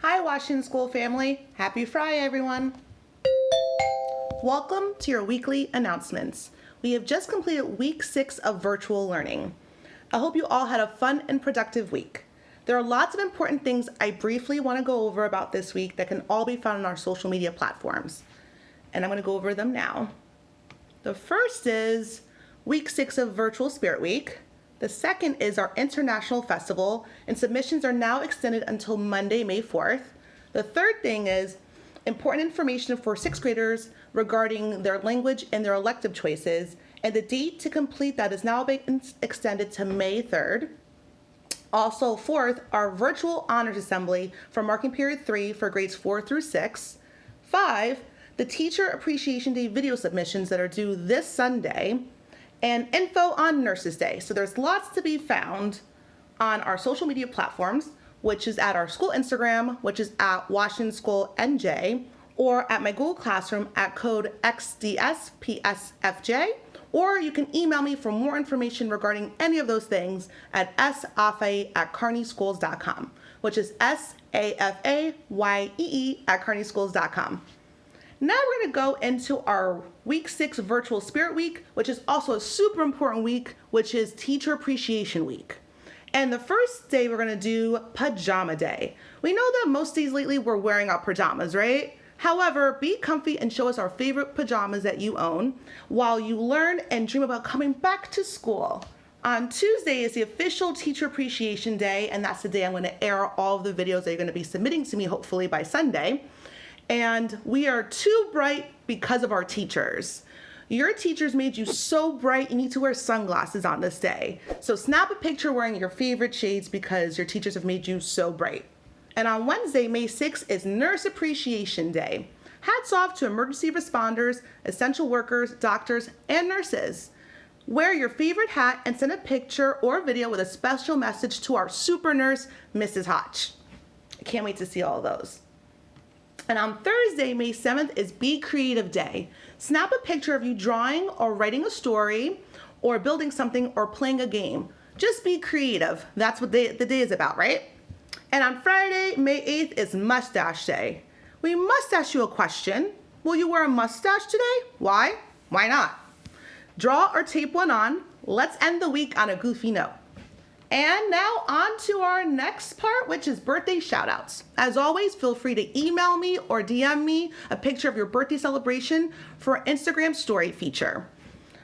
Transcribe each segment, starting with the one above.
Hi, Washington School family. Happy Friday, everyone. Welcome to your weekly announcements. We have just completed week 6 of virtual learning. I hope you all had a fun and productive week. There are lots of important things I briefly want to go over about this week that can all be found on our social media platforms. And I'm going to go over them now. The first is week 6 of Virtual Spirit Week. The second is our International Festival, and submissions are now extended until Monday, May 4th. The third thing is important information for 6th graders regarding their language and their elective choices, and the date to complete that is now being extended to May 3rd. Also, fourth, our virtual honors assembly for marking period 3 for grades 4 through 6. 5, the Teacher Appreciation Day video submissions that are due this Sunday. And info on Nurses Day. So there's lots to be found on our social media platforms, which is at our school Instagram, which is at Washington School NJ, or at my Google Classroom at code XDSPSFJ, or you can email me for more information regarding any of those things at safayee@carneyschools.com, which is SAFAYEE@carneyschools.com. Now we're going to go into our week 6 virtual spirit week, which is also a super important week, which is Teacher Appreciation Week. And the first day we're going to do Pajama Day. We know that most days lately we're wearing our pajamas, right? However, be comfy and show us our favorite pajamas that you own while you learn and dream about coming back to school. On Tuesday is the official Teacher Appreciation Day, and that's the day I'm going to air all of the videos that you're going to be submitting to me hopefully by Sunday. And we are too bright because of our teachers. Your teachers made you so bright you need to wear sunglasses on this day. So snap a picture wearing your favorite shades because your teachers have made you so bright. And on Wednesday, May 6th is Nurse Appreciation Day. Hats off to emergency responders, essential workers, doctors, and nurses. Wear your favorite hat and send a picture or video with a special message to our super nurse, Mrs. Hotch. I can't wait to see all those. And on Thursday, May 7th is Be Creative Day. Snap a picture of you drawing or writing a story or building something or playing a game. Just be creative. That's what the day is about, right? And on Friday, May 8th is Mustache Day. We must ask you a question. Will you wear a mustache today? Why? Why not? Draw or tape one on. Let's end the week on a goofy note. And now on to our next part, which is birthday shoutouts. As always, feel free to email me or DM me a picture of your birthday celebration for our Instagram story feature.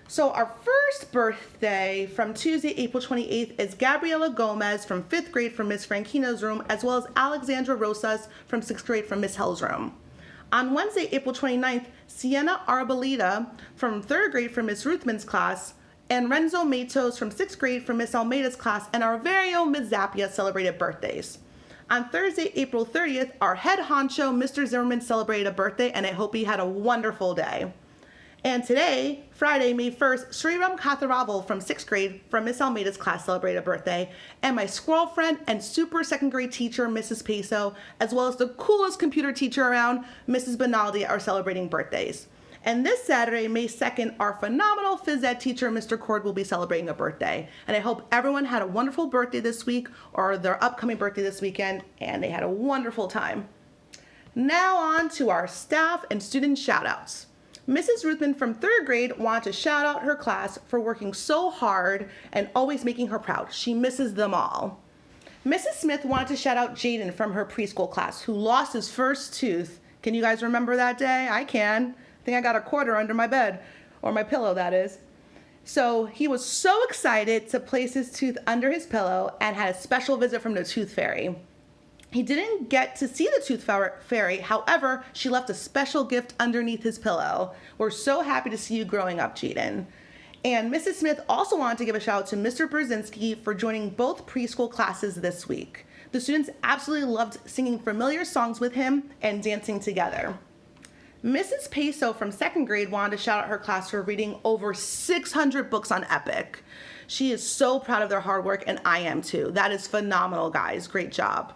So our first birthday from Tuesday, April 28th is Gabriela Gomez from 5th grade from Miss Frankina's room, as well as Alexandra Rosas from 6th grade from Miss Hell's room. On Wednesday, April 29th, Sienna Arboleda from 3rd grade from Miss Ruthman's class, and Renzo Matos from 6th grade from Miss Almeida's class, and our very own Ms. Zappia celebrated birthdays. On Thursday, April 30th, our head honcho, Mr. Zimmerman, celebrated a birthday, and I hope he had a wonderful day. And today, Friday, May 1st, Sriram Katharaval from 6th grade from Miss Almeida's class celebrated a birthday, and my squirrel friend and super 2nd grade teacher, Mrs. Peso, as well as the coolest computer teacher around, Mrs. Benaldi, are celebrating birthdays. And this Saturday, May 2nd, our phenomenal phys ed teacher, Mr. Cord, will be celebrating a birthday. And I hope everyone had a wonderful birthday this week or their upcoming birthday this weekend, and they had a wonderful time. Now on to our staff and student shoutouts. Mrs. Ruthman from 3rd grade wanted to shout out her class for working so hard and always making her proud. She misses them all. Mrs. Smith wanted to shout out Jaden from her preschool class who lost his first tooth. Can you guys remember that day? I can. I think I got a quarter under my bed, or my pillow, that is. So he was so excited to place his tooth under his pillow and had a special visit from the tooth fairy. He didn't get to see the tooth fairy, however, she left a special gift underneath his pillow. We're so happy to see you growing up, Jaden. And Mrs. Smith also wanted to give a shout out to Mr. Brzezinski for joining both preschool classes this week. The students absolutely loved singing familiar songs with him and dancing together. Mrs. Peso from 2nd grade wanted to shout out her class for reading over 600 books on Epic. She is so proud of their hard work, and I am too. That is phenomenal, guys. Great job.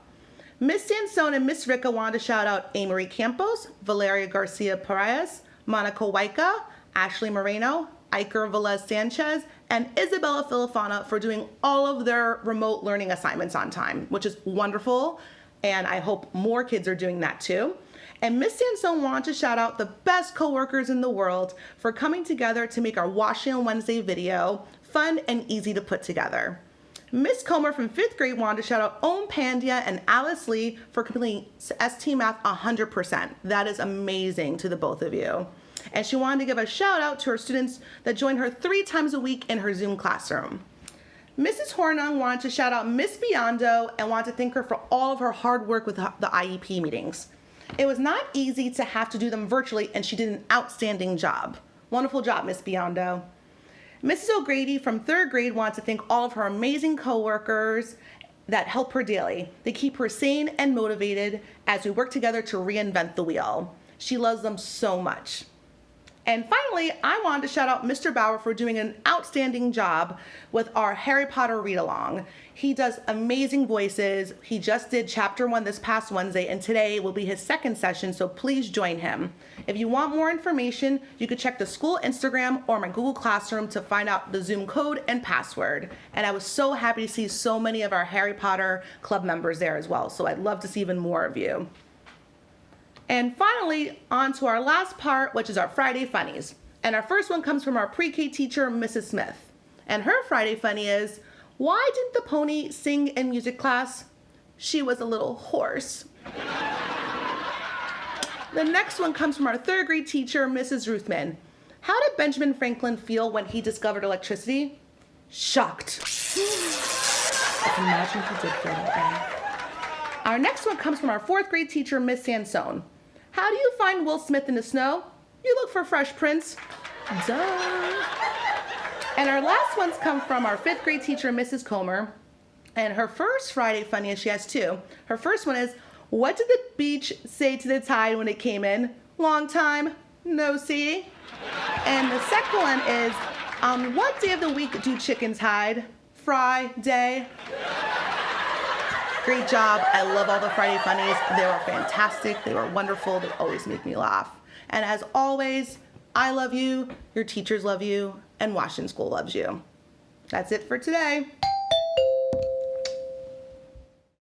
Miss Sansone and Miss Rica wanted to shout out Amory Campos, Valeria Garcia Perez, Monica Waika, Ashley Moreno, Iker Velez Sanchez, and Isabella Filifana for doing all of their remote learning assignments on time, which is wonderful. and I hope more kids are doing that too. And Miss Sansone wanted to shout out the best coworkers in the world for coming together to make our Washing on Wednesday video fun and easy to put together. Miss Comer from 5th grade wanted to shout out Om Pandya and Alice Lee for completing ST Math 100%. That is amazing to the both of you. And she wanted to give a shout out to her students that join her 3 times a week in her Zoom classroom. Mrs. Hornung wanted to shout out Miss Biondo and wanted to thank her for all of her hard work with the IEP meetings. It was not easy to have to do them virtually, and she did an outstanding job. Wonderful job, Miss Biondo. Mrs. O'Grady from 3rd grade wants to thank all of her amazing coworkers that help her daily. They keep her sane and motivated as we work together to reinvent the wheel. She loves them so much. And finally, I wanted to shout out Mr. Bauer for doing an outstanding job with our Harry Potter read-along. He does amazing voices. He just did chapter 1 this past Wednesday, and today will be his 2nd session, so please join him. If you want more information, you can check the school Instagram or my Google Classroom to find out the Zoom code and password. And I was so happy to see so many of our Harry Potter club members there as well, so I'd love to see even more of you. And finally, on to our last part, which is our Friday Funnies. And our first one comes from our pre-K teacher, Mrs. Smith. And her Friday Funny is, why didn't the pony sing in music class? She was a little hoarse. The next one comes from our 3rd grade teacher, Mrs. Ruthman. How did Benjamin Franklin feel when he discovered electricity? Shocked. I can imagine he did feel that way. Our next one comes from our 4th grade teacher, Miss Sansone. How do you find Will Smith in the snow? You look for Fresh Prince. Duh. And our last ones come from our 5th grade teacher, Mrs. Comer. And her first Friday Funny, and she has 2. Her first one is, what did the beach say to the tide when it came in? Long time, no see. And the second one is, on what day of the week do chickens hide? Friday. Great job. I love all the Friday Funnies. They were fantastic. They were wonderful. They always make me laugh. And as always, I love you, your teachers love you, and Washington School loves you. That's it for today.